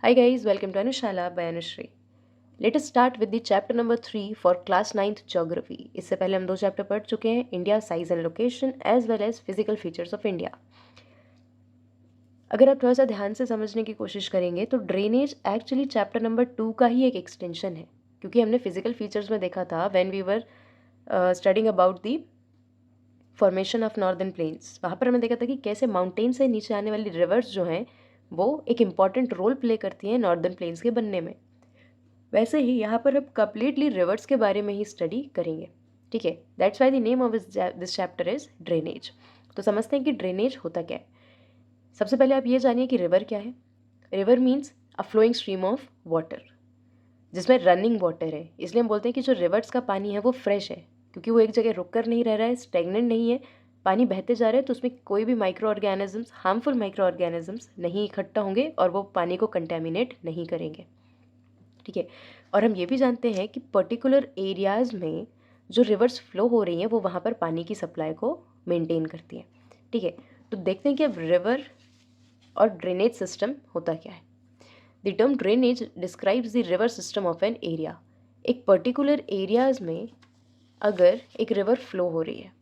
Hi guys, welcome to Anushala by Anushri. Let us start with the chapter number 3 for class 9th geography. इससे पहले हम 2 chapter पढ़ चुके हैं, India size and location as well as physical features of India. अगर आप थोड़ा सा ध्यान से समझने की कोशिश करेंगे तो ड्रेनेज एक्चुअली चैप्टर नंबर 2 का ही एक एक्सटेंशन है, क्योंकि हमने फिजिकल फीचर्स में देखा था when we were studying about the formation of northern plains. वहाँ पर हमने देखा था कि कैसे माउंटेन से नीचे आने वाली रिवर्स जो हैं वो एक इम्पॉर्टेंट रोल प्ले करती हैं नॉर्दर्न प्लेन्स के बनने में. वैसे ही यहाँ पर हम कंप्लीटली रिवर्स के बारे में ही स्टडी करेंगे. ठीक है, that's why the name of this chapter is drainage. तो समझते हैं कि ड्रेनेज होता क्या है. सबसे पहले आप ये जानिए कि रिवर क्या है. River means a flowing stream of water, जिसमें रनिंग वाटर है. इसलिए हम बोलते हैं कि जो रिवर्स का पानी है वो फ्रेश है, क्योंकि वो एक जगह रुक कर नहीं रह रहा है, स्टेगनेंट नहीं है, पानी बहते जा रहा है. तो उसमें कोई भी micro organisms, harmful micro organisms नहीं इकट्ठा होंगे और वो पानी को कंटेमिनेट नहीं करेंगे. ठीक है, और हम ये भी जानते हैं कि पर्टिकुलर एरियाज़ में जो रिवर्स फ्लो हो रही हैं वो वहाँ पर पानी की सप्लाई को मेंटेन करती हैं. ठीक है, तो देखते हैं कि अब रिवर और ड्रेनेज सिस्टम होता क्या है. The term drainage describes the river system of an area. एक पर्टिकुलर एरियाज़ में अगर एक रिवर फ्लो हो रही है,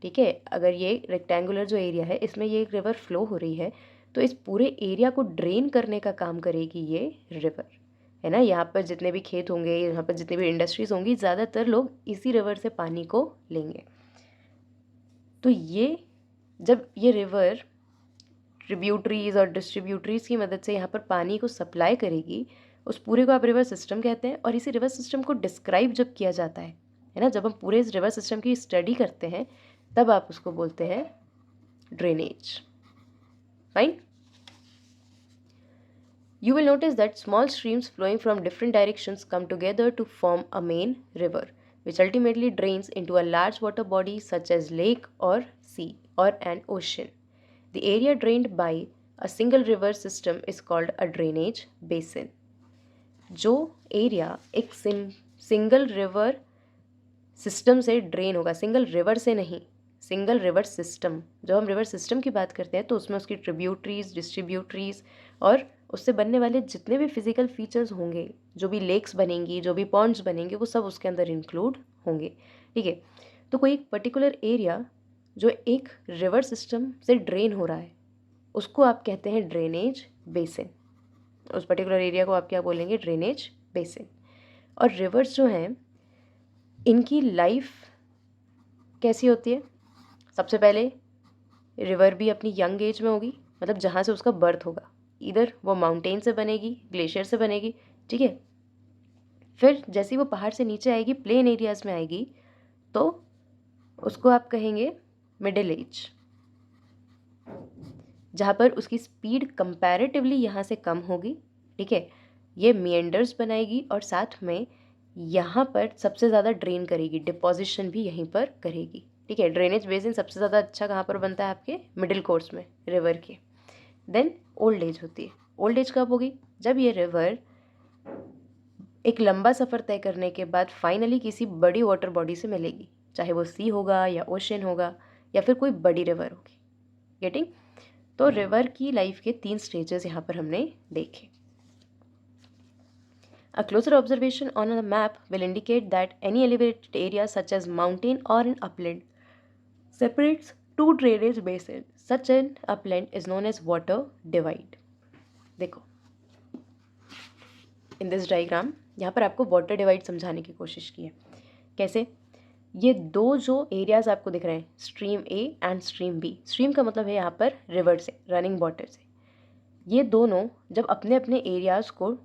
ठीक है, अगर ये रेक्टेंगुलर जो एरिया है इसमें ये एक रिवर फ्लो हो रही है, तो इस पूरे एरिया को ड्रेन करने का काम करेगी ये रिवर, है ना. यहाँ पर जितने भी खेत होंगे, यहाँ पर जितनी भी इंडस्ट्रीज़ होंगी, ज़्यादातर लोग इसी रिवर से पानी को लेंगे. तो ये जब ये रिवर ट्रिब्यूटरीज़ और डिस्ट्रीब्यूटरीज़ की मदद से यहाँ पर पानी को सप्लाई करेगी, उस पूरे को आप रिवर सिस्टम कहते हैं. और इसी रिवर सिस्टम को डिस्क्राइब जब किया जाता है ना, जब हम पूरे इस रिवर सिस्टम की स्टडी करते हैं तब आप उसको बोलते हैं drainage. Fine. You will notice that small streams flowing from different directions come together to form a main river, which ultimately drains into a large water body such as lake or sea or an ocean. The area drained by a single river system is called a drainage basin. जो area एक single river system से drain होगा, single river से नहीं, single river system. जब हम river system की बात करते हैं तो उसमें उसकी ट्रिब्यूटरीज, डिस्ट्रीब्यूटरीज और उससे बनने वाले जितने भी फिजिकल फीचर्स होंगे, जो भी लेक्स बनेंगी, जो भी पॉन्ड्स बनेंगे, वो सब उसके अंदर इंक्लूड होंगे. ठीक है, तो कोई एक पर्टिकुलर एरिया जो एक रिवर सिस्टम से ड्रेन हो रहा है उसको आप कहते हैं ड्रेनेज बेसिन. उस पर्टिकुलर एरिया को आप क्या बोलेंगे? Drainage basin. और रिवर्स जो हैं इनकी लाइफ कैसी होती है? सबसे पहले रिवर भी अपनी यंग एज में होगी, मतलब जहाँ से उसका बर्थ होगा, इधर वो माउंटेन से बनेगी, ग्लेशियर से बनेगी. ठीक है, फिर जैसे ही वो पहाड़ से नीचे आएगी, प्लेन एरियाज़ में आएगी, तो उसको आप कहेंगे मिडिल एज, जहाँ पर उसकी स्पीड कंपैरेटिवली यहाँ से कम होगी. ठीक है, ये मिएंडर्स बनाएगी और साथ में यहाँ पर सबसे ज़्यादा ड्रेन करेगी, डिपोजिशन भी यहीं पर करेगी. ठीक है, ड्रेनेज बेसिन सबसे ज़्यादा अच्छा कहाँ पर बनता है? आपके मिडिल कोर्स में, रिवर के. देन ओल्ड एज होती है. ओल्ड एज कब होगी? जब ये रिवर एक लंबा सफ़र तय करने के बाद फाइनली किसी बड़ी वाटर बॉडी से मिलेगी, चाहे वो सी होगा या ओशन होगा या फिर कोई बड़ी रिवर होगी. गेटिंग? तो रिवर की लाइफ के 3 स्टेजेस यहाँ पर हमने देखे. A closer observation on a map will indicate that any elevated area such as mountain or an upland separates two drainage basins. Such an upland is known as water divide. देखो, in this diagram यहाँ पर आपको water divide समझाने की कोशिश की है. कैसे? ये दो जो एरियाज आपको दिख रहे हैं, stream A and stream B. Stream का मतलब है यहाँ पर रिवर से, रनिंग वाटर से. ये दोनों जब अपने अपने एरियाज़ को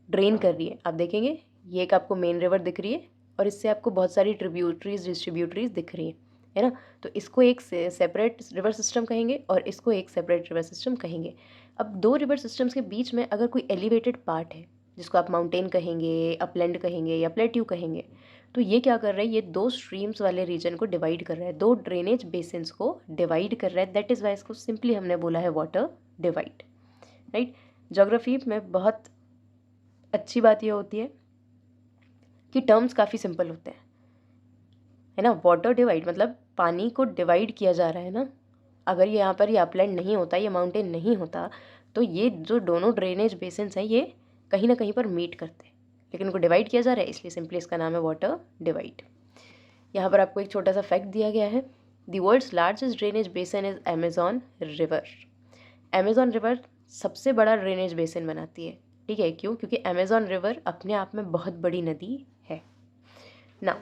ड्रेन कर रही है, आप देखेंगे ये एक आपको मेन रिवर दिख रही है और इससे आपको बहुत सारी ट्रिब्यूटरीज, डिस्ट्रीब्यूटरीज दिख रही है ना. तो इसको एक सेपरेट रिवर सिस्टम कहेंगे और इसको एक सेपरेट रिवर सिस्टम कहेंगे. अब दो रिवर सिस्टम्स के बीच में अगर कोई एलिवेटेड पार्ट है, जिसको आप माउंटेन कहेंगे, अपलैंड कहेंगे या प्लेट्यू कहेंगे, तो ये क्या कर रहा है? ये दो स्ट्रीम्स वाले रीजन को डिवाइड कर रहा है, दो ड्रेनेज बेसिन्स को डिवाइड कर रहा है. दैट इज़ वाई इसको सिंपली हमने बोला है वाटर डिवाइड. राइट. ज्योग्राफी में बहुत अच्छी बात यह होती है कि टर्म्स काफ़ी सिंपल होते हैं, है ना. वाटर डिवाइड मतलब पानी को डिवाइड किया जा रहा है ना, अगर ये यहाँ पर ये अपलैंड नहीं होता, ये माउंटेन नहीं होता, तो ये जो दोनों ड्रेनेज बेसिन्स हैं ये कहीं ना कहीं पर मीट करते हैं, लेकिन उनको डिवाइड किया जा रहा है, इसलिए सिंपली इसका नाम है वाटर डिवाइड। यहाँ पर आपको एक छोटा सा फैक्ट दिया गया है, the world's largest drainage basin is Amazon river. Amazon river सबसे बड़ा ड्रेनेज बेसिन बनाती है, ठीक है। क्यों? क्योंकि अमेजॉन रिवर अपने आप में बहुत बड़ी नदी है ना।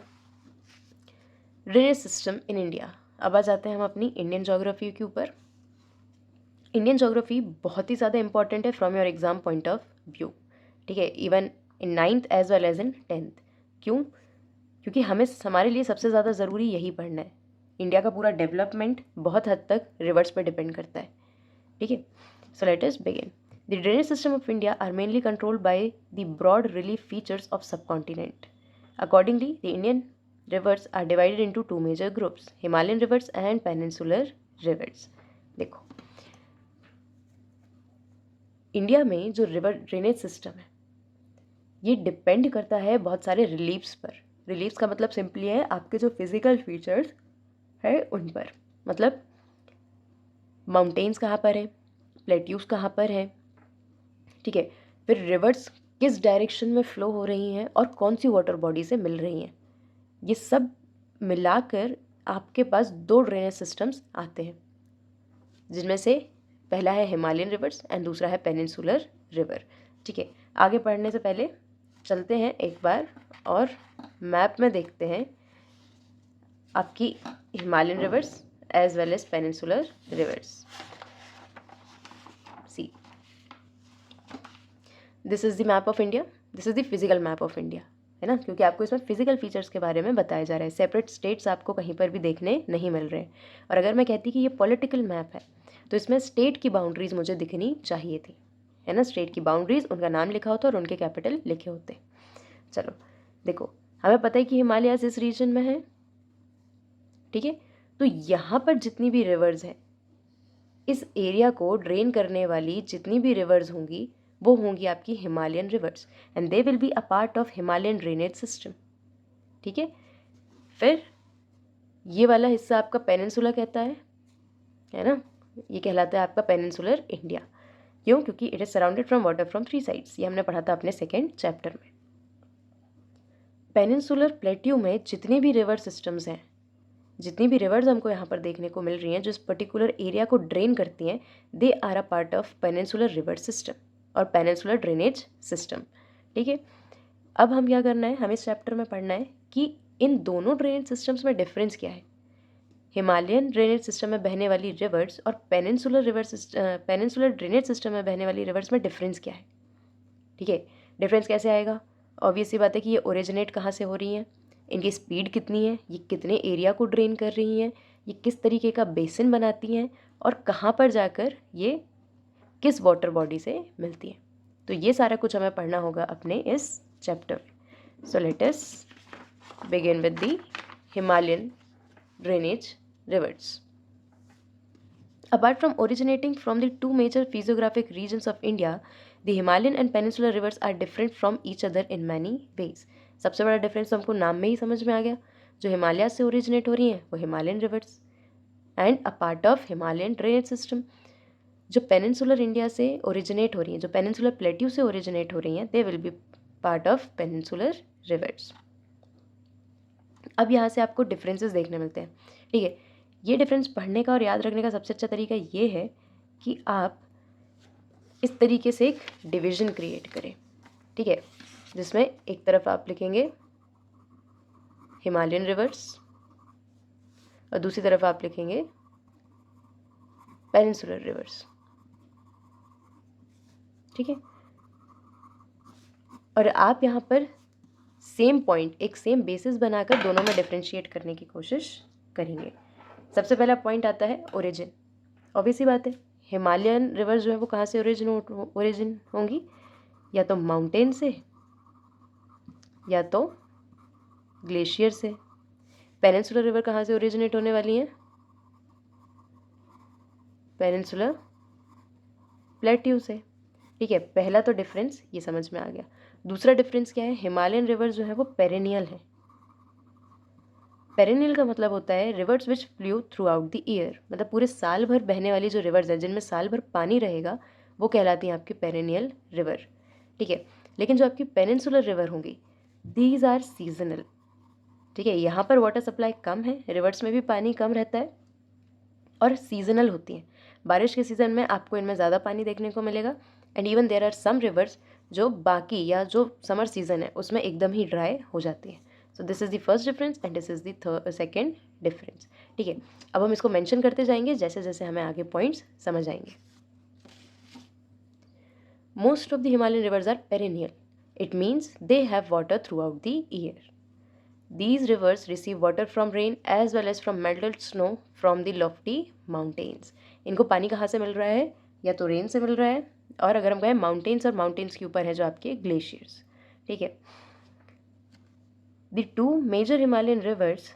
Drainage system in India. अब आ जाते हैं हम अपनी इंडियन ज्योग्राफी के ऊपर। इंडियन ज्योग्राफी बहुत ही ज़्यादा इंपॉर्टेंट है from your exam point of view, ठीक है, even in 9th as well as in 10th। क्यों? क्योंकि हमारे लिए सबसे ज़्यादा ज़रूरी यही पढ़ना है। इंडिया का पूरा डेवलपमेंट बहुत हद तक रिवर्स पर डिपेंड करता है, ठीक है। So let us begin. The drainage system of India are mainly controlled by the broad relief features of subcontinent. Accordingly the Indian rivers are divided into two major groups, Himalayan rivers and peninsular rivers। देखो, India में जो river drainage system है ये depend करता है बहुत सारे reliefs पर। रिलीफ्स का मतलब सिंपली है आपके जो फिजिकल फीचर्स है उन पर, मतलब माउंटेन्स कहाँ पर है, प्लेट्यूज कहाँ पर है, ठीक है। फिर रिवर्स किस डायरेक्शन में फ्लो हो रही हैं और कौन सी वाटर बॉडी से मिल रही हैं, ये सब मिलाकर आपके पास दो ड्रेनेज सिस्टम्स आते हैं, जिनमें से पहला है हिमालयन रिवर्स एंड दूसरा है पेनिनसुलर रिवर, ठीक है। आगे पढ़ने से पहले चलते हैं एक बार और मैप में देखते हैं आपकी Himalayan rivers as well as peninsular rivers. See, this is the map of India, this is the physical map of India, है ना, क्योंकि आपको इसमें फिजिकल फीचर्स के बारे में बताया जा रहा है। सेपरेट स्टेट्स आपको कहीं पर भी देखने नहीं मिल रहे हैं। और अगर मैं कहती कि ये पॉलिटिकल मैप है तो इसमें स्टेट की बाउंड्रीज मुझे दिखनी चाहिए थी, है ना। स्टेट की बाउंड्रीज, उनका नाम लिखा होता और उनके कैपिटल लिखे होते। चलो देखो, हमें पता है कि हिमालयाज इस रीजन में है, ठीक है। तो यहाँ पर जितनी भी रिवर्स हैं, इस एरिया को ड्रेन करने वाली जितनी भी रिवर्स होंगी वो होंगी आपकी Himalayan reverse and they will be a part of Himalayan drainage system, ठीक है। फिर ये वाला हिस्सा आपका पेनिनसुला कहता है ना, ये कहलाता है आपका पेनिनसुलर इंडिया। क्यों? क्योंकि it is surrounded from water from 3 sides, ये हमने पढ़ा था अपने सेकेंड चैप्टर में। पेनिनसुलर प्लेट्यू में जितनी भी रिवर सिस्टम्स हैं, जितनी भी रिवर्स हमको यहाँ पर देखने को मिल रही हैं जो इस पर्टिकुलर एरिया को ड्रेन करती हैं, they are a part of peninsular river system और पेनिनसुलर ड्रेनेज सिस्टम, ठीक है। अब हम क्या करना है, हमें इस चैप्टर में पढ़ना है कि इन दोनों ड्रेनेज सिस्टम्स में डिफरेंस क्या है। हिमालयन ड्रेनेज सिस्टम में बहने वाली रिवर्स और पेनिनसुलर ड्रेनेज सिस्टम में बहने वाली रिवर्स में डिफरेंस क्या है, ठीक है। डिफरेंस कैसे आएगा? ऑब्वियस सी बात है कि ये ओरिजिनेट कहाँ से हो रही हैं, इनकी स्पीड कितनी है, ये कितने एरिया को ड्रेन कर रही हैं, ये किस तरीके का बेसिन बनाती हैं और कहाँ पर जाकर ये किस वाटर बॉडी से मिलती है। तो ये सारा कुछ हमें पढ़ना होगा अपने इस चैप्टर में। सो let us begin with the Himalayan drainage rivers। Apart from originating from the two major physiographic regions of India, the Himalayan and Peninsular rivers are different from each other in many ways। सबसे बड़ा difference हमको नाम में ही समझ में आ गया, जो हिमालय से ओरिजिनेट हो रही हैं वो Himalayan reverse and a part of Himalayan drainage system. जो पेनिनसुलर इंडिया से ओरिजिनेट हो रही हैं, जो पेनिनसुलर प्लेट्यू से ओरिजिनेट हो रही हैं, they will be part of peninsular reverse. अब यहाँ से आपको डिफरेंसेस देखने मिलते हैं, ठीक है। ये डिफरेंस पढ़ने का और याद रखने का सबसे अच्छा तरीका ये है कि आप इस तरीके से एक डिवीजन क्रिएट करें, ठीक है, जिसमें एक तरफ आप लिखेंगे हिमालयन रिवर्स और दूसरी तरफ आप लिखेंगे पेनिनसुलर रिवर्स, ठीक है। और आप यहाँ पर सेम पॉइंट, एक सेम बेसिस बनाकर दोनों में डिफ्रेंशिएट करने की कोशिश करेंगे। सबसे पहला पॉइंट आता है ओरिजिन। ऑब्वियस सी बात है, हिमालयन रिवर्स जो है वो कहाँ से ओरिजिन होंगी, या तो माउंटेन से या तो ग्लेशियर से। पेनिनसुलर रिवर कहाँ से ओरिजिनेट होने वाली हैं, पेनिनसुलर प्लेट्यू से, ठीक है। पहला तो डिफरेंस ये समझ में आ गया। दूसरा डिफरेंस क्या है, हिमालयन रिवर जो है वो पेरेनियल है पेरेनियल का मतलब होता है reverse which flow through out the year, मतलब पूरे साल भर बहने वाली जो रिवर्स हैं जिनमें साल भर पानी रहेगा वो कहलाती हैं आपकी पेरेनियल रिवर, ठीक है। लेकिन जो आपकी पेनिनसुलर रिवर होंगी दीज आर सीजनल, ठीक है। यहाँ पर वाटर सप्लाई कम है, रिवर्स में भी पानी कम रहता है और सीजनल होती हैं। बारिश के सीज़न में आपको इनमें ज़्यादा पानी देखने को मिलेगा and even there are some rivers जो बाकी या जो समर सीज़न है उसमें एकदम ही ड्राई हो जाती है। So this is the first difference and this is the second difference, ठीक है। अब हम इसको मेंशन करते जाएंगे जैसे जैसे हमें आगे पॉइंट्स समझ आएंगे। Most of the Himalayan rivers are perennial, it means they have water throughout the year. These rivers receive water from rain as well as from melted snow from the lofty mountains. इनको पानी कहाँ से मिल रहा है, या तो rain से मिल रहा है, और अगर हम कहें माउंटेन्स, और माउंटेन्स के ऊपर है जो आपके ग्लेशियर्स, ठीक है। The two major Himalayan rivers,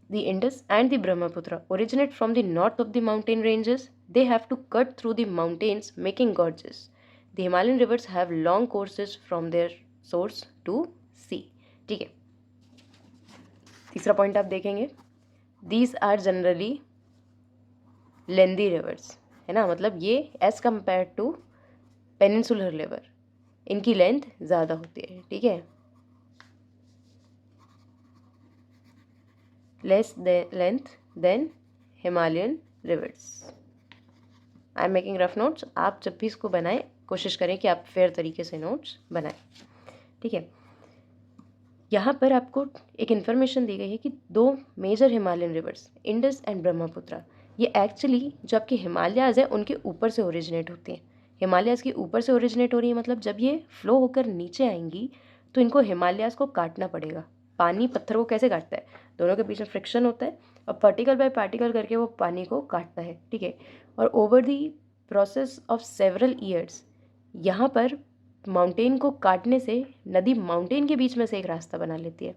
the Indus and the Brahmaputra, originate from the north of the mountain ranges. They have to cut through the mountains, making gorges. The Himalayan rivers have long courses from their source to sea, ठीक है। तीसरा point आप देखेंगे, these are generally lengthy rivers, है ना, मतलब ये as compare to peninsular river इनकी लेंथ ज़्यादा होती है, ठीक है, less length than Himalayan rivers. I am making rough notes, आप जब भी इसको बनाएं कोशिश करें कि आप फेयर तरीके से नोट्स बनाएं, ठीक है। यहाँ पर आपको एक इन्फॉर्मेशन दी गई है कि दो major Himalayan rivers Indus and Brahmaputra, ये एक्चुअली जो आपके हिमालयाज़ हैं उनके ऊपर से ओरिजिनेट होती हैं। हिमालयाज़ के ऊपर से ओरिजिनेट हो रही है, मतलब जब ये फ्लो होकर नीचे आएंगी तो इनको हिमालयाज़ को काटना पड़ेगा। पानी पत्थर को कैसे काटता है, दोनों के बीच में फ्रिक्शन होता है और पार्टिकल बाय पार्टिकल करके वो पानी को काटता है, ठीक है। और over the process of several years यहाँ पर माउंटेन को काटने से नदी माउंटेन के बीच में से एक रास्ता बना लेती है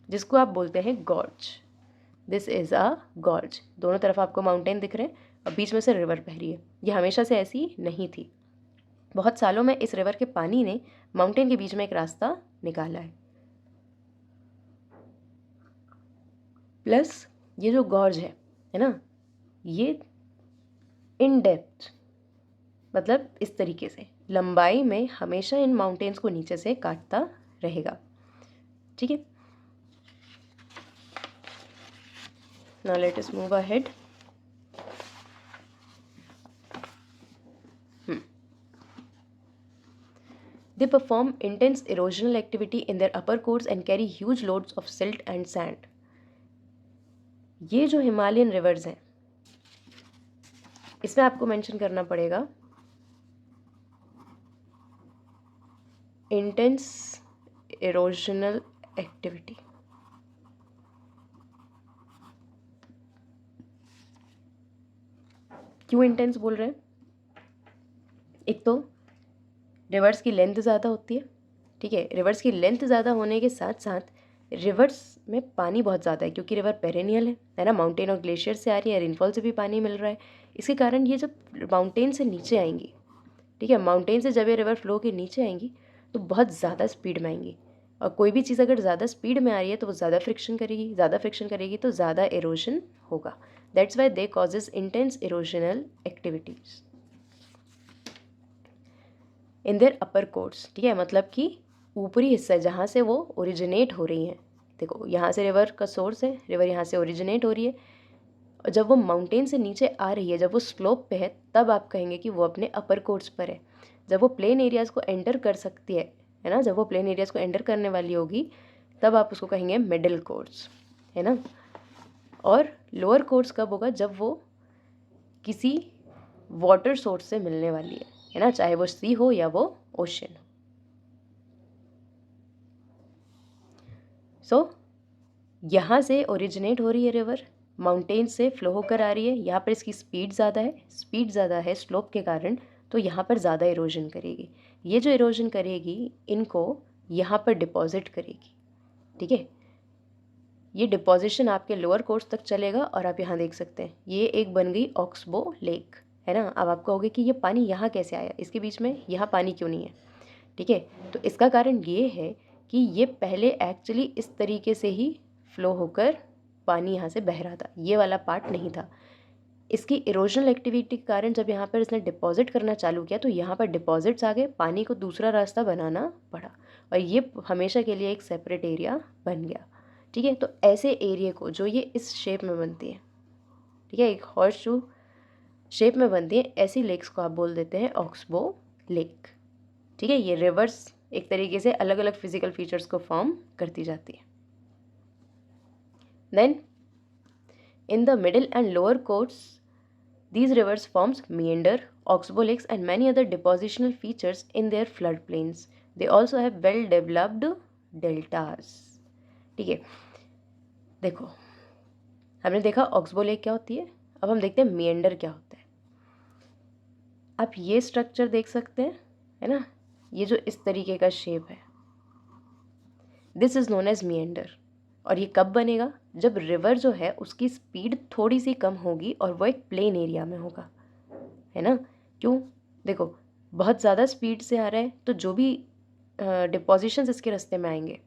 जिसको आप बोलते हैं gorge. This is a gorge, दोनों तरफ आपको माउंटेन दिख रहे हैं और बीच में से रिवर बह रही है। ये हमेशा से ऐसी नहीं थी, बहुत सालों में इस रिवर के पानी ने माउंटेन के बीच में एक रास्ता निकाला है। प्लस ये जो गॉर्ज है ना, ये इन डेप्थ, मतलब इस तरीके से लंबाई में हमेशा इन माउंटेन्स को नीचे से काटता रहेगा, ठीक है। Now let us move ahead. They perform intense erosional activity in their upper course and carry huge loads of silt and sand. ये जो हिमालयन रिवर्स हैं इसमें आपको मेंशन करना पड़ेगा इंटेंस इरोजनल एक्टिविटी। क्यों इंटेंस बोल रहे हैं, एक तो रिवर्स की लेंथ ज़्यादा होती है, ठीक है। रिवर्स की लेंथ ज़्यादा होने के साथ साथ रिवर्स में पानी बहुत ज़्यादा है क्योंकि रिवर पेरेनियल है ना, माउंटेन और ग्लेशियर से आ रही है, रेनफॉल से भी पानी मिल रहा है। इसके कारण ये जब माउंटेन से नीचे आएंगी, ठीक है, माउंटेन से जब ये रिवर फ्लो के नीचे आएंगी तो बहुत ज़्यादा स्पीड में आएंगी, और कोई भी चीज़ अगर ज़्यादा स्पीड में आ रही है तो वो ज़्यादा फ्रिक्शन करेगी, ज़्यादा फ्रिक्शन करेगी तो ज़्यादा एरोजन होगा। That's why they causes intense erosional activities in their upper course, ठीक है, मतलब कि ऊपरी हिस्सा जहाँ से वो ओरिजिनेट हो रही हैं। देखो यहाँ से रिवर का सोर्स है, रिवर यहाँ से ओरिजिनेट हो रही है, और जब वो माउंटेन से नीचे आ रही है, जब वो स्लोप पे है, तब आप कहेंगे कि वो अपने अपर कोर्स पर है। जब वो प्लेन एरियाज़ को एंटर कर सकती है ना, जब वो प्लेन एरियाज़ को एंटर करने वाली होगी तब आप उसको कहेंगे मिडिल कोर्स, है ना। और लोअर कोर्स कब होगा, जब वो किसी वाटर सोर्स से मिलने वाली है ना, चाहे वो सी हो या वो ओशन। सो यहाँ से ओरिजिनेट हो रही है रिवर, माउंटेन से फ्लो होकर आ रही है, यहाँ पर इसकी स्पीड ज़्यादा है स्लोप के कारण, तो यहाँ पर ज़्यादा इरोजन करेगी। ये जो इरोजन करेगी इनको यहाँ पर डिपॉजिट करेगी, ठीक है। ये डिपॉजिशन आपके लोअर कोर्स तक चलेगा, और आप यहाँ देख सकते हैं ये एक बन गई ऑक्सबो लेक, है ना। अब आप कहोगे कि ये पानी यहाँ कैसे आया, इसके बीच में यहाँ पानी क्यों नहीं है, ठीक है। तो इसका कारण ये है कि ये पहले एक्चुअली इस तरीके से ही फ्लो होकर पानी यहाँ से बह रहा था, ये वाला पार्ट नहीं था। इसकी इरोजनल एक्टिविटी के कारण जब यहाँ पर इसने डिपॉजिट करना चालू किया तो यहाँ पर डिपॉजिट्स आ गए, पानी को दूसरा रास्ता बनाना पड़ा और ये हमेशा के लिए एक सेपरेट एरिया बन गया। ठीक है, तो ऐसे एरिया को जो ये इस शेप में बनती है, ठीक है, एक हॉर्स शू शेप में बनती है, ऐसी लेक्स को आप बोल देते हैं ऑक्सबो लेक। ठीक है, ये रिवर्स एक तरीके से अलग अलग फिजिकल फीचर्स को फॉर्म करती जाती है। Then in the middle and lower course these rivers forms meander, oxbow lakes and many other depositional features in their floodplains. They also have well developed deltas. ठीक है, देखो हमने देखा ऑक्सबो लेक क्या होती है, अब हम देखते हैं meander क्या होता है। आप ये स्ट्रक्चर देख सकते हैं, है ना, ये जो इस तरीके का शेप है, this is known as meander। और ये कब बनेगा, जब रिवर जो है उसकी स्पीड थोड़ी सी कम होगी और वो एक प्लेन एरिया में होगा, है ना। क्यों, देखो बहुत ज़्यादा स्पीड से आ रहा है तो जो भी डिपोजिशंस इसके रास्ते में आएंगे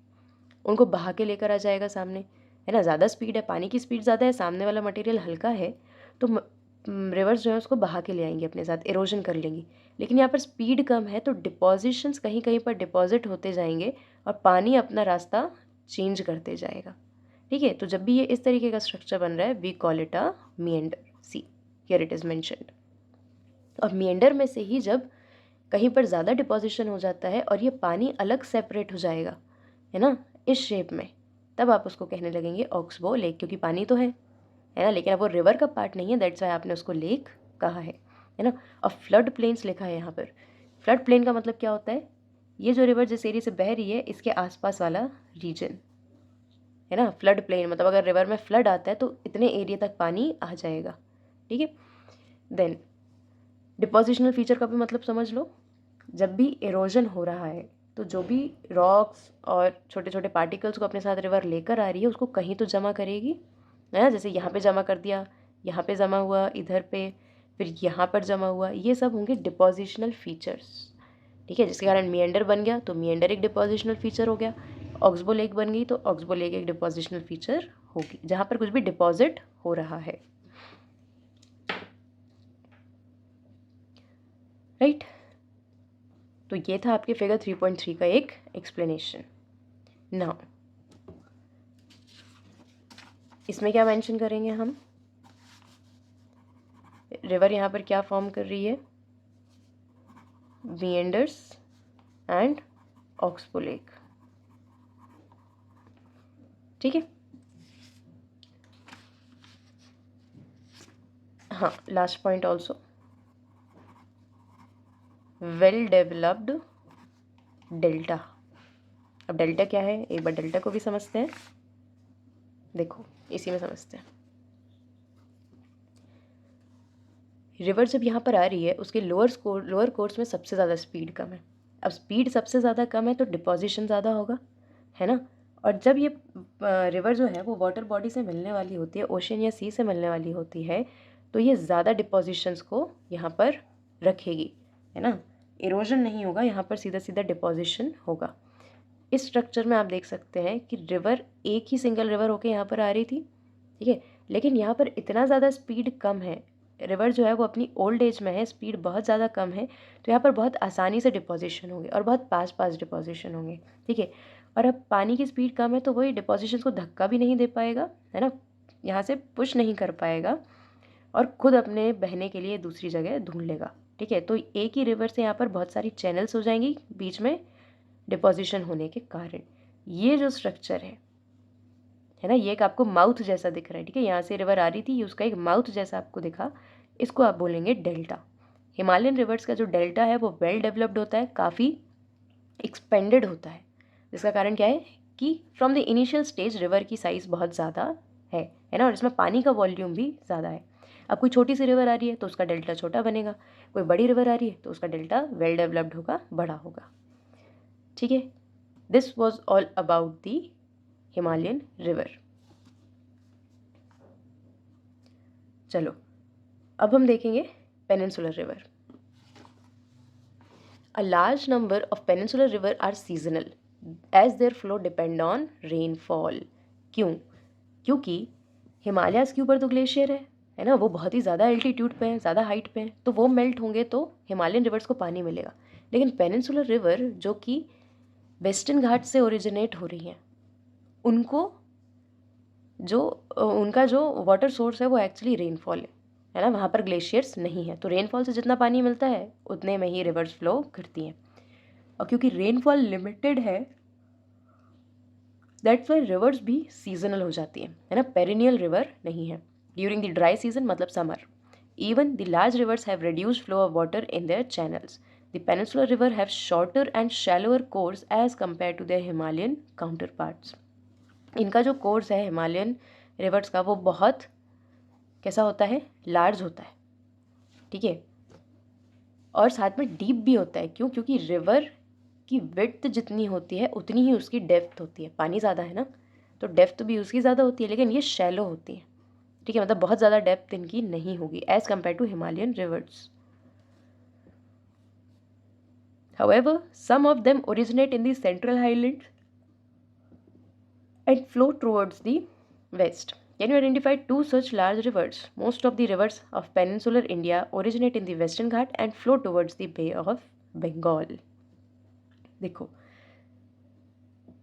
उनको बहा के लेकर आ जाएगा सामने, है ना। ज़्यादा स्पीड है, पानी की स्पीड ज़्यादा है, सामने वाला मटेरियल हल्का है, तो रिवर्स जो है उसको बहा के ले आएंगे अपने साथ, इरोजन कर लेंगी। लेकिन यहाँ पर स्पीड कम है तो डिपोजिशंस कहीं कहीं पर डिपॉजिट होते जाएंगे और पानी अपना रास्ता चेंज करते जाएगा। ठीक है, तो जब भी ये इस तरीके का स्ट्रक्चर बन रहा है we call it a meander। See here it is mentioned. और meander में से ही जब कहीं पर ज़्यादा डिपोजिशन हो जाता है और ये पानी अलग सेपरेट हो जाएगा, है ना, इस शेप में, तब आप उसको कहने लगेंगे ऑक्सबो लेक, क्योंकि पानी तो है ना, लेकिन अब वो रिवर का पार्ट नहीं है, दैट्स वाई आपने उसको लेक कहा है ना। और फ्लड प्लेन्स लिखा है यहाँ पर। फ्लड प्लेन का मतलब क्या होता है, ये जो रिवर जिस एरिया से बह रही है इसके आसपास वाला रीजन, है ना। फ्लड प्लेन मतलब अगर रिवर में फ्लड आता है तो इतने एरिया तक पानी आ जाएगा। ठीक है, देन डिपोजिशनल फीचर का भी मतलब समझ लो, जब भी इरोजन हो रहा है तो जो भी रॉक्स और छोटे छोटे पार्टिकल्स को अपने साथ रिवर लेकर आ रही है उसको कहीं तो जमा करेगी, है ना। जैसे यहाँ पे जमा कर दिया, यहाँ पे जमा हुआ, इधर पे, फिर यहाँ पर जमा हुआ, ये सब होंगे डिपोजिशनल फीचर्स। ठीक है, जिसके कारण meander बन गया तो meander एक डिपोजिशनल फीचर हो गया, ऑक्सबो लेक बन गई तो ऑक्सबो लेक एक डिपोजिशनल फीचर होगी, जहाँ पर कुछ भी डिपॉजिट हो रहा है। राइट, तो ये था आपके फिगर 3.3 का एक एक्सप्लेनेशन। नाउ इसमें क्या मेंशन करेंगे हम, रिवर यहाँ पर क्या फॉर्म कर रही है, meanders एंड ऑक्सबो लेक। ठीक है, हाँ, last point also well developed delta. अब डेल्टा क्या है, एक बार डेल्टा को भी समझते हैं। देखो इसी में समझते हैं, रिवर जब यहाँ पर आ रही है उसके लोअर कोर्स में सबसे ज़्यादा स्पीड कम है। अब स्पीड सबसे ज़्यादा कम है तो डिपोजिशन ज़्यादा होगा, है ना। और जब ये रिवर जो है वो वाटर बॉडी से मिलने वाली होती है, ओशन या सी से मिलने वाली होती है, तो ये ज़्यादा डिपोजिशंस को यहाँ पर रखेगी, है ना। इरोजन नहीं होगा, यहाँ पर सीधा सीधा डिपोजिशन होगा। इस स्ट्रक्चर में आप देख सकते हैं कि रिवर एक ही सिंगल रिवर होके यहाँ पर आ रही थी, ठीक है, लेकिन यहाँ पर इतना ज़्यादा स्पीड कम है, रिवर जो है वो अपनी ओल्ड एज में है, स्पीड बहुत ज़्यादा कम है, तो यहाँ पर बहुत आसानी से डिपोजिशन होंगे और बहुत पास डिपोजिशन होंगे। ठीक है, और अब पानी की स्पीड कम है तो वही डिपोजिशन को धक्का भी नहीं दे पाएगा, है ना, यहाँ से पुश नहीं कर पाएगा और खुद अपने बहने के लिए दूसरी जगह ढूंढ लेगा। ठीक है, तो एक ही रिवर से यहाँ पर बहुत सारी चैनल्स हो जाएंगी बीच में डिपोजिशन होने के कारण। ये जो स्ट्रक्चर है ना, ये एक आपको माउथ जैसा दिख रहा है। ठीक है, यहाँ से रिवर आ रही थी, ये उसका एक माउथ जैसा आपको दिखा, इसको आप बोलेंगे डेल्टा। हिमालयन रिवर्स का जो डेल्टा है वो वेल डेवलप्ड होता है, काफ़ी एक्सपेंडेड होता है, जिसका कारण क्या है कि from the initial stage river की साइज़ बहुत ज़्यादा है ना, और इसमें पानी का वॉल्यूम भी ज़्यादा है। अब कोई छोटी सी रिवर आ रही है तो उसका डेल्टा छोटा बनेगा, कोई बड़ी रिवर आ रही है तो उसका डेल्टा वेल डेवलप्ड होगा, बड़ा होगा। ठीक है, this was all about the Himalayan river. चलो अब हम देखेंगे peninsular river. A large number of peninsular river are seasonal as their flow depend on rainfall। क्यों, क्योंकि हिमालयाज़ के ऊपर तो ग्लेशियर है ना, वो बहुत ही ज़्यादा एल्टीट्यूड पे है, ज़्यादा हाइट पे है, तो वो मेल्ट होंगे तो हिमालयन रिवर्स को पानी मिलेगा। लेकिन पेनिनसुलर रिवर जो कि वेस्टर्न घाट से ओरिजिनेट हो रही हैं, उनको जो उनका जो वाटर सोर्स है वो एक्चुअली रेनफॉल है ना, वहाँ पर ग्लेशियर्स नहीं है, तो रेनफॉल से जितना पानी मिलता है उतने में ही रिवर्स फ्लो करती हैं। और क्योंकि रेनफॉल लिमिटेड है, दैट्स वाई रिवर्स भी सीजनल हो जाती है ना, पेरिनियल रिवर नहीं है। ड्यूरिंग द ड्राई सीजन मतलब summer, even the large rivers have reduced flow of water in their channels. The peninsular river have shorter and shallower course as compared to their Himalayan counterparts. इनका जो course है Himalayan reverse का वो बहुत कैसा होता है, लार्ज होता है, ठीक है, और साथ में डीप भी होता है। क्यों? क्योंकि रिवर की विड्थ जितनी होती है उतनी ही उसकी डेप्थ होती है, पानी ज़्यादा है ना, तो डेप्थ भी उसकी ज़्यादा होती है, लेकिन ये शैलो होती है, ठीक है, मतलब बहुत ज़्यादा डेप्थ इनकी नहीं होगी as compare to Himalayan rivers. However, some of them originate in the central highlands and flow towards the west. Can you identify two such large rivers? Most of the rivers of peninsular India originate in the Western Ghat and flow towards the Bay of Bengal. देखो,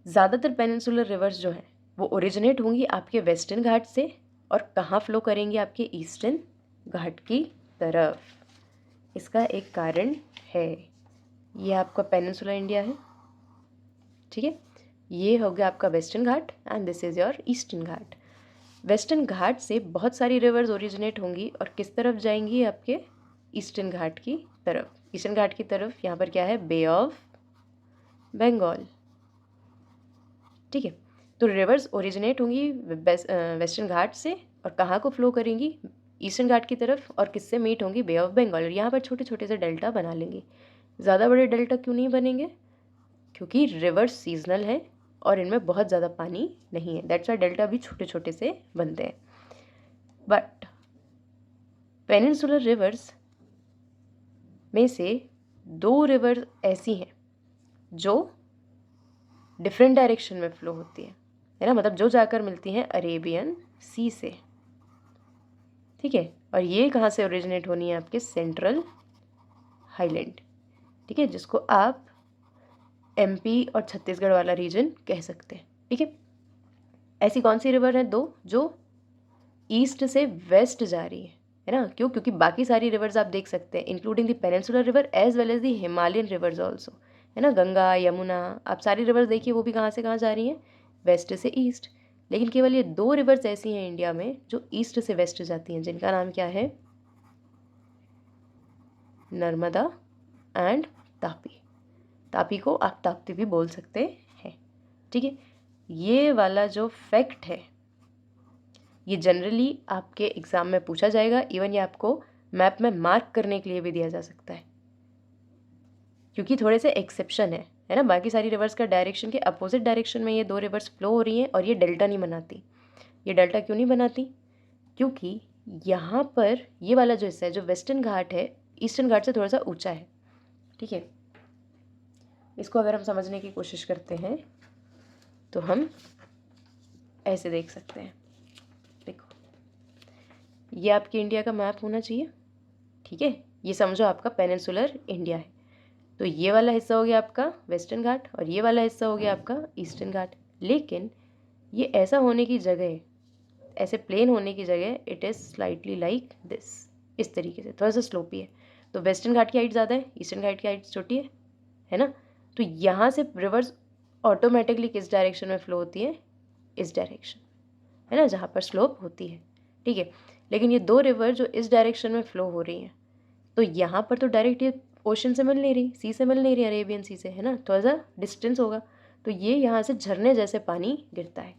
ज़्यादातर peninsular reverse जो हैं वो originate होंगी आपके western Ghat से और कहाँ फ्लो करेंगी, आपके ईस्टर्न घाट की तरफ। इसका एक कारण है, ये आपका पेनिनसुलर इंडिया है, ठीक है, ये हो गया आपका western Ghat and this is your eastern Ghat. Western Ghat से बहुत सारी रिवर्स ओरिजिनेट होंगी और किस तरफ जाएंगी, आपके ईस्टर्न घाट की तरफ। ईस्टर्न घाट की तरफ यहाँ पर क्या है, बे ऑफ बंगाल, ठीक है। तो रिवर्स ओरिजिनेट होंगी वेस्टर्न घाट से और कहाँ को फ्लो करेंगी, ईस्टर्न घाट की तरफ, और किससे मीट होंगी, बे ऑफ बंगाल। और यहाँ पर छोटे छोटे से डेल्टा बना लेंगे। ज़्यादा बड़े डेल्टा क्यों नहीं बनेंगे, क्योंकि रिवर्स सीजनल है और इनमें बहुत ज़्यादा पानी नहीं है, दैट्स वाई डेल्टा भी छोटे छोटे से बनते हैं। बट पेनिनसुलर रिवर्स में से दो रिवर ऐसी हैं जो डिफरेंट डायरेक्शन में फ्लो होती है ना, मतलब जो जाकर मिलती हैं अरेबियन सी से, ठीक है, और ये कहाँ से ओरिजिनेट होनी है, आपके सेंट्रल हाईलैंड, ठीक है, जिसको आप एमपी और छत्तीसगढ़ वाला रीजन कह सकते हैं, ठीक है। ऐसी कौन सी रिवर हैं दो जो ईस्ट से वेस्ट जा रही है ना, क्यों? क्योंकि बाकी सारी रिवर्स आप देख सकते हैं including the peninsular river as well as the Himalayan rivers also, है ना, गंगा यमुना, आप सारी रिवर्स देखिए वो भी कहाँ से कहाँ जा रही हैं, वेस्ट से ईस्ट। लेकिन केवल ये दो रिवर्स ऐसी हैं इंडिया में जो ईस्ट से वेस्ट जाती हैं, जिनका नाम क्या है, नर्मदा एंड तापी। तापी को आप ताप्ती भी बोल सकते हैं, ठीक है। ये वाला जो फैक्ट है ये जनरली आपके एग्ज़ाम में पूछा जाएगा, इवन ये आपको मैप में मार्क करने के लिए भी दिया जा सकता है, क्योंकि थोड़े से एक्सेप्शन है ना, बाकी सारी रिवर्स का डायरेक्शन के अपोजिट डायरेक्शन में ये दो रिवर्स फ्लो हो रही हैं और ये डेल्टा नहीं बनाती। ये डेल्टा क्यों नहीं बनाती, क्योंकि यहाँ पर ये वाला जो हिस्सा है जो वेस्टर्न घाट है ईस्टर्न घाट से थोड़ा सा ऊंचा है, ठीक है। इसको अगर हम समझने की कोशिश करते हैं तो हम ऐसे देख सकते हैं, देखो ये आपकी इंडिया का मैप होना चाहिए, ठीक है, ये समझो आपका पेनिनसुलर इंडिया है, तो ये वाला हिस्सा हो गया आपका वेस्टर्न घाट और ये वाला हिस्सा हो गया आपका ईस्टर्न घाट। लेकिन ये ऐसा होने की जगह, ऐसे प्लेन होने की जगह it is slightly like this, इस तरीके से थोड़ा सा स्लोपी है, तो वेस्टर्न घाट की हाइट ज़्यादा है, ईस्टर्न घाट की हाइट छोटी है ना, तो यहाँ से रिवर्स ऑटोमेटिकली किस डायरेक्शन में फ्लो होती है, इस डायरेक्शन, है ना, जहाँ पर स्लोप होती है, ठीक है। लेकिन ये दो रिवर जो इस डायरेक्शन में फ्लो हो रही हैं, तो यहाँ पर तो डायरेक्ट ये ओशन से मिल नहीं रही, सी से मिल नहीं रही, अरेबियन सी से, है ना, थोड़ा सा डिस्टेंस होगा, तो ये यहाँ से झरने जैसे पानी गिरता है,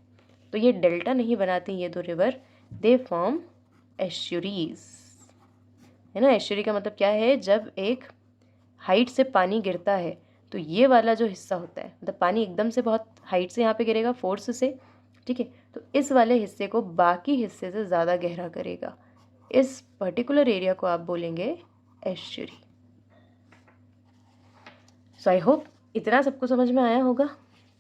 तो ये डेल्टा नहीं बनाती ये दो रिवर, दे फॉर्म एस्चुरीज, है ना। एस्चुरी का मतलब क्या है, जब एक हाइट से पानी गिरता है तो ये वाला जो हिस्सा होता है, मतलब पानी एकदम से बहुत हाइट से यहाँ पे गिरेगा फोर्स से, ठीक है, तो इस वाले हिस्से को बाकी हिस्से से ज़्यादा गहरा करेगा, इस पर्टिकुलर एरिया को आप बोलेंगे एस्चुरी। सो आई होप इतना सबको समझ में आया होगा,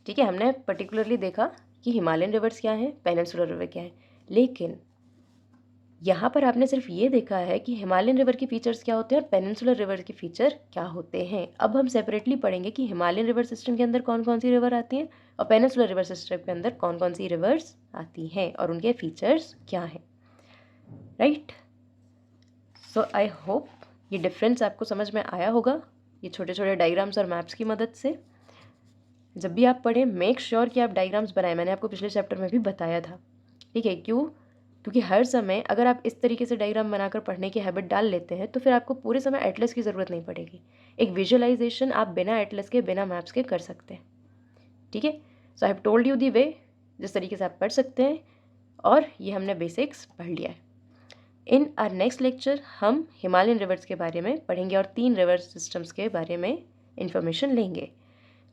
ठीक है। हमने पर्टिकुलरली देखा कि हिमालयन रिवर्स क्या हैं, पेनिनसुलर रिवर क्या है। लेकिन यहाँ पर आपने सिर्फ ये देखा है कि हिमालयन रिवर की फीचर्स क्या होते हैं और पेनिनसुलर रिवर के फीचर क्या होते हैं। अब हम सेपरेटली पढ़ेंगे कि हिमालयन रिवर सिस्टम के अंदर कौन कौन सी रिवर आती हैं और पेनिनसुलर रिवर सिस्टम के अंदर कौन कौन सी रिवर्स आती हैं और उनके फीचर्स क्या हैं, राइट। सो आई होप ये डिफरेंस आपको समझ में आया होगा ये छोटे छोटे डायग्राम्स और मैप्स की मदद से। जब भी आप पढ़ें मेक श्योर कि आप डायग्राम्स बनाएं। मैंने आपको पिछले चैप्टर में भी बताया था, ठीक है। क्यों? क्योंकि हर समय अगर आप इस तरीके से डायग्राम बनाकर पढ़ने की हैबिट डाल लेते हैं तो फिर आपको पूरे समय एटलस की ज़रूरत नहीं पड़ेगी। एक विजुअलाइजेशन आप बिना एटलस के, बिना मैप्स के कर सकते हैं, ठीक है। सो आई हैव टोल्ड यू दी वे जिस तरीके से आप पढ़ सकते हैं, और ये हमने बेसिक्स पढ़ लिया है। इन आवर नेक्स्ट लेक्चर हम हिमालयन रिवर्स के बारे में पढ़ेंगे और 3 रिवर सिस्टम्स के बारे में इंफॉर्मेशन लेंगे।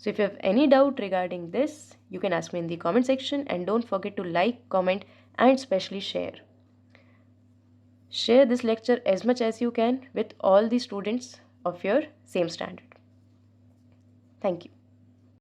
So if you have any doubt regarding this, you can ask me in the comment section, and don't forget to like, comment and especially share. Share this lecture as much as you can with all the students of your same standard. Thank you.